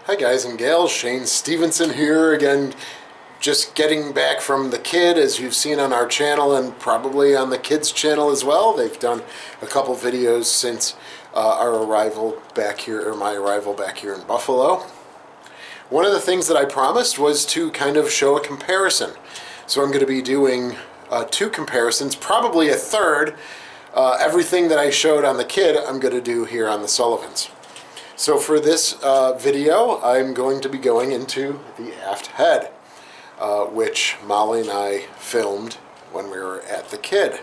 Hi guys and gals, Shane Stevenson here again, just getting back from the Kidd, as you've seen on our channel and probably on the Kidd's channel as well. They've done a couple videos since our arrival back here, or my arrival back here in Buffalo. One of the things that I promised was to kind of show a comparison. So I'm going to be doing two comparisons, probably a third. Everything that I showed on the Kidd, I'm going to do here on the Sullivans. So for this video, I'm going to be going into the aft head, which Molly and I filmed when we were at the Kidd.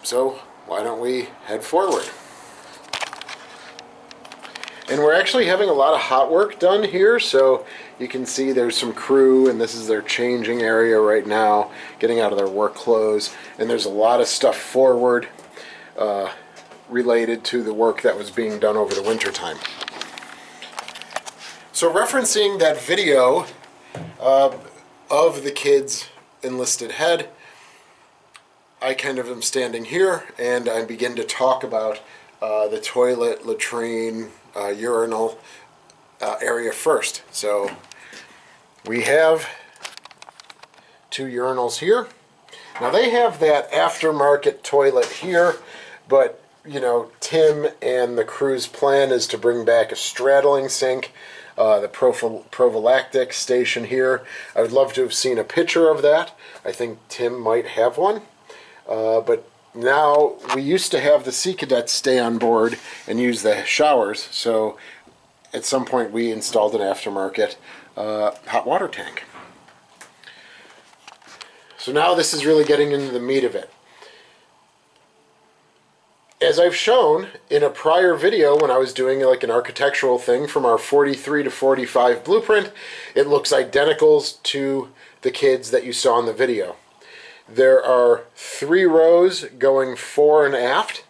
So why don't we head forward? And we're actually having a lot of hot work done here, so you can see there's some crew, and this is their changing area right now, getting out of their work clothes, and there's a lot of stuff forward related to the work that was being done over the winter time. So referencing that video of the Kidd's enlisted head, I kind of am standing here and I begin to talk about the toilet, latrine, urinal area first. So we have two urinals here. Now they have that aftermarket toilet here, but you know, Tim and the crew's plan is to bring back a straddling sink, the prophylactic station here. I would love to have seen a picture of that. I think Tim might have one. But now, we used to have the Sea Cadets stay on board and use the showers, so at some point we installed an aftermarket hot water tank. So now this is really getting into the meat of it. As I've shown in a prior video when I was doing like an architectural thing from our 43 to 45 blueprint, it looks identical to the Kidd's that you saw in the video. There are 3 rows going fore and aft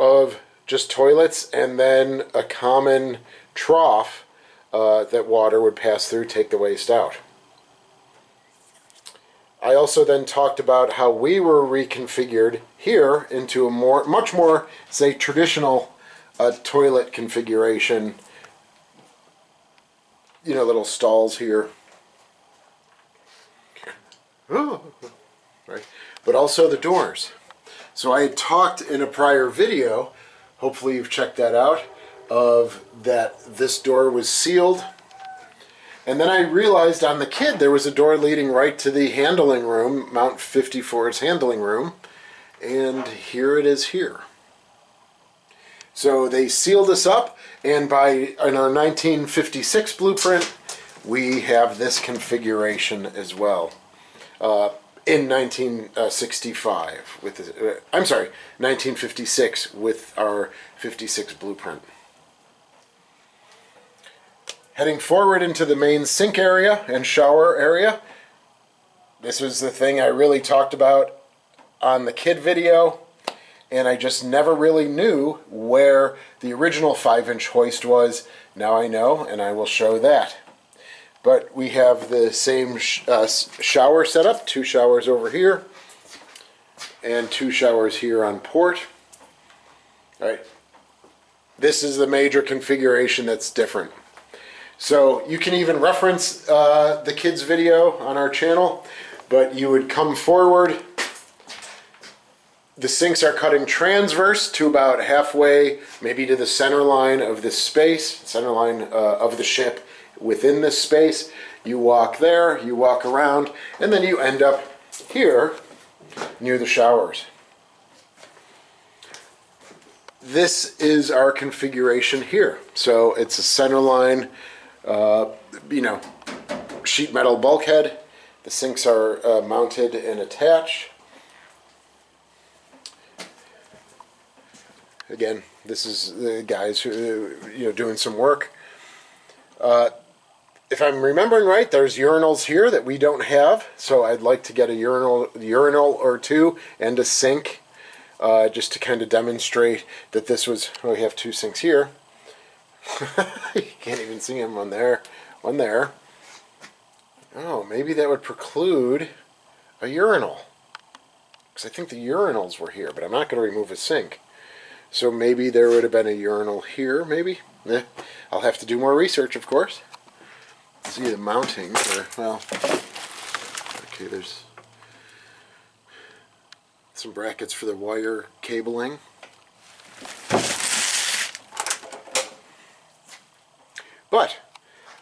of just toilets, and then a common trough that water would pass through, take the waste out. I also then talked about how we were reconfigured here into a much more, say, traditional toilet configuration. You know, little stalls here. Right. But also the doors. So I had talked in a prior video, hopefully you've checked that out, of that this door was sealed. And then I realized on the Kidd there was a door leading right to the handling room, Mount 54's handling room, and here it is here. So they sealed us up, and in our 1956 blueprint, we have this configuration as well. In 1965 with I'm sorry, 1956 with our 56 blueprint. Heading forward into the main sink area and shower area. This was the thing I really talked about on the Kidd video, and I just never really knew where the original 5-inch hoist was. Now I know, and I will show that. But we have the same shower setup, 2 showers over here, and 2 showers here on port. All right. This is the major configuration that's different. So you can even reference the Kidd's video on our channel, but you would come forward. The sinks are cutting transverse to about halfway, maybe to the center line of this space, center line of the ship. Within this space, you walk there, you walk around, and then you end up here near the showers. This is our configuration here. So it's a center line, sheet metal bulkhead. The sinks are mounted and attached. Again, this is the guys who doing some work. If I'm remembering right, there's urinals here that we don't have, so I'd like to get a urinal or 2 and a sink, just to kind of demonstrate that this was. Well, we have 2 sinks here. You can't even see them. One there. Oh, maybe that would preclude a urinal, because I think the urinals were here, but I'm not going to remove a sink. So maybe there would have been a urinal here, maybe. I'll have to do more research, of course. See the mounting, well, okay, there's some brackets for the wire cabling. But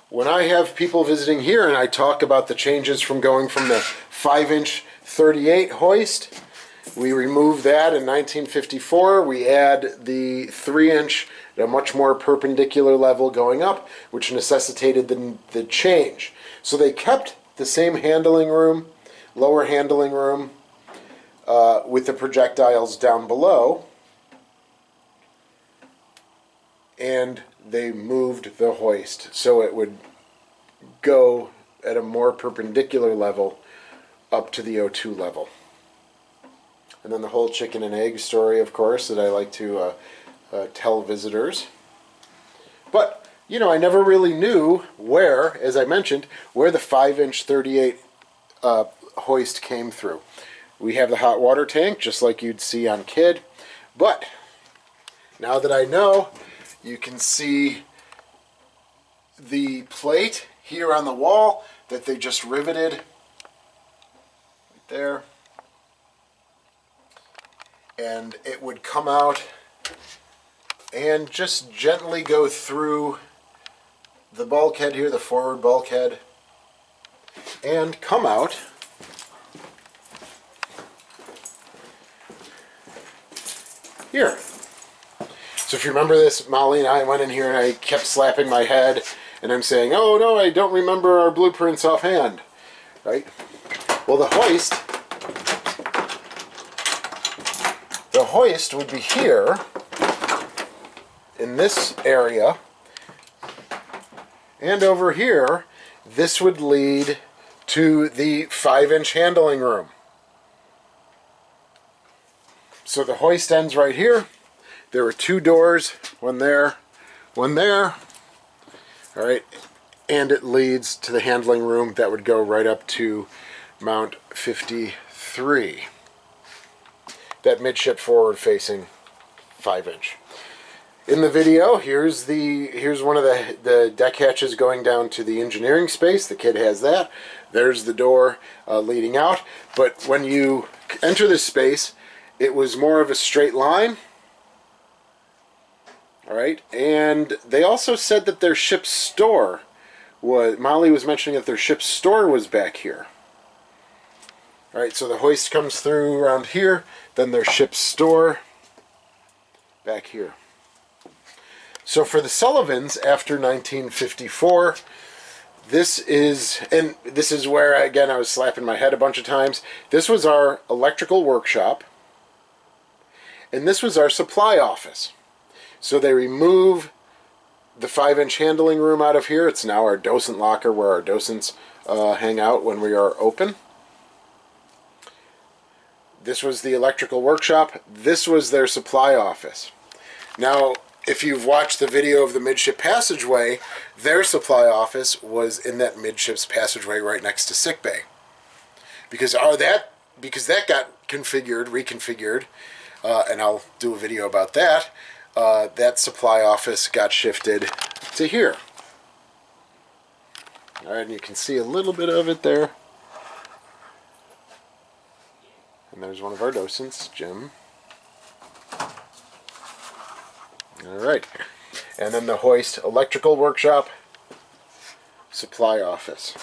when I have people visiting here and I talk about the changes from going from the 5-inch 38 hoist, we removed that in 1954. We add the 3-inch at a much more perpendicular level going up, which necessitated the change. So they kept the same handling room, lower handling room, with the projectiles down below, and they moved the hoist so it would go at a more perpendicular level up to the O2 level. And then the whole chicken and egg story, of course, that I like to tell visitors. But, you know, I never really knew where, as I mentioned, where the 5-inch 38 hoist came through. We have the hot water tank, just like you'd see on Kidd. But now that I know, you can see the plate here on the wall that they just riveted right there. And it would come out and just gently go through the bulkhead here, the forward bulkhead, and come out here. So if you remember this, Molly and I went in here and I kept slapping my head and I'm saying, oh no, I don't remember our blueprints offhand, right? Well, the hoist would be here in this area, and over here this would lead to the 5-inch handling room. So the hoist ends right here. There were 2 doors, one there, one there. All right, and it leads to the handling room that would go right up to Mount 53. That midship forward facing 5-inch. In the video, here's one of the deck hatches going down to the engineering space. The Kidd has that. There's the door leading out. But when you enter this space, it was more of a straight line. All right, and they also said that their ship's store was, Molly was mentioning that their ship's store was back here. All right, so the hoist comes through around here, then their ship's store back here. So for the Sullivans after 1954, this is where, again, I was slapping my head a bunch of times. This was our electrical workshop, and this was our supply office. So they remove the 5-inch handling room out of here. It's now our docent locker where our docents hang out when we are open. This was the electrical workshop. This was their supply office. Now, if you've watched the video of the midship passageway, their supply office was in that midship's passageway right next to sickbay. Because that got reconfigured, and I'll do a video about that. That supply office got shifted to here. All right, and you can see a little bit of it there. And there's one of our docents, Jim. All right, and then the hoist electrical workshop, supply office.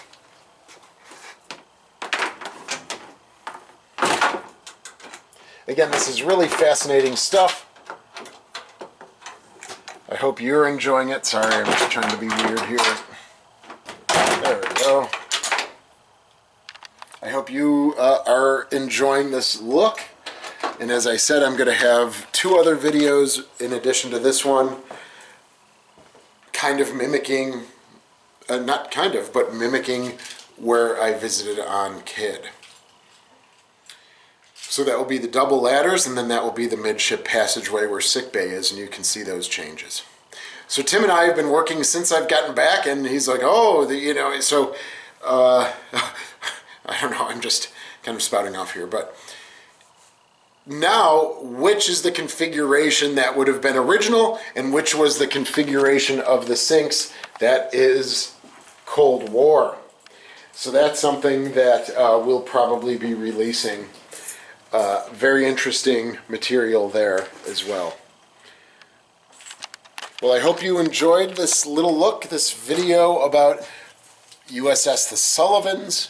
Again, this is really fascinating stuff. I hope you're enjoying it. Sorry, I'm just trying to be weird here. There we go. I hope you are enjoying this look. And as I said, I'm going to have 2 other videos in addition to this one, kind of mimicking, not kind of, but mimicking where I visited on Kidd. So that will be the double ladders, and then that will be the midship passageway where sickbay is, and you can see those changes. So Tim and I have been working since I've gotten back, and he's like, oh, so, I don't know, I'm just kind of spouting off here, but now, which is the configuration that would have been original and which was the configuration of the sinks that is Cold War. So that's something that we'll probably be releasing. Very interesting material there as well. Well, I hope you enjoyed this little look, this video about USS the Sullivans,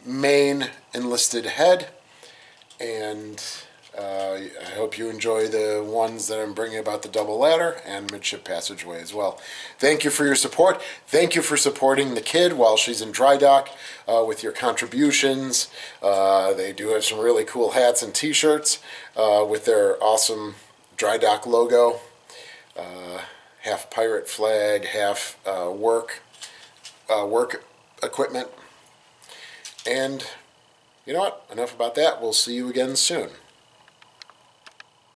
main enlisted head, and I hope you enjoy the ones that I'm bringing about the double ladder and midship passageway as well. Thank you for your support. Thank you for supporting the Kidd while she's in dry dock with your contributions. They do have some really cool hats and t-shirts with their awesome dry dock logo. Half pirate flag, half work equipment. And you know what? Enough about that. We'll see you again soon.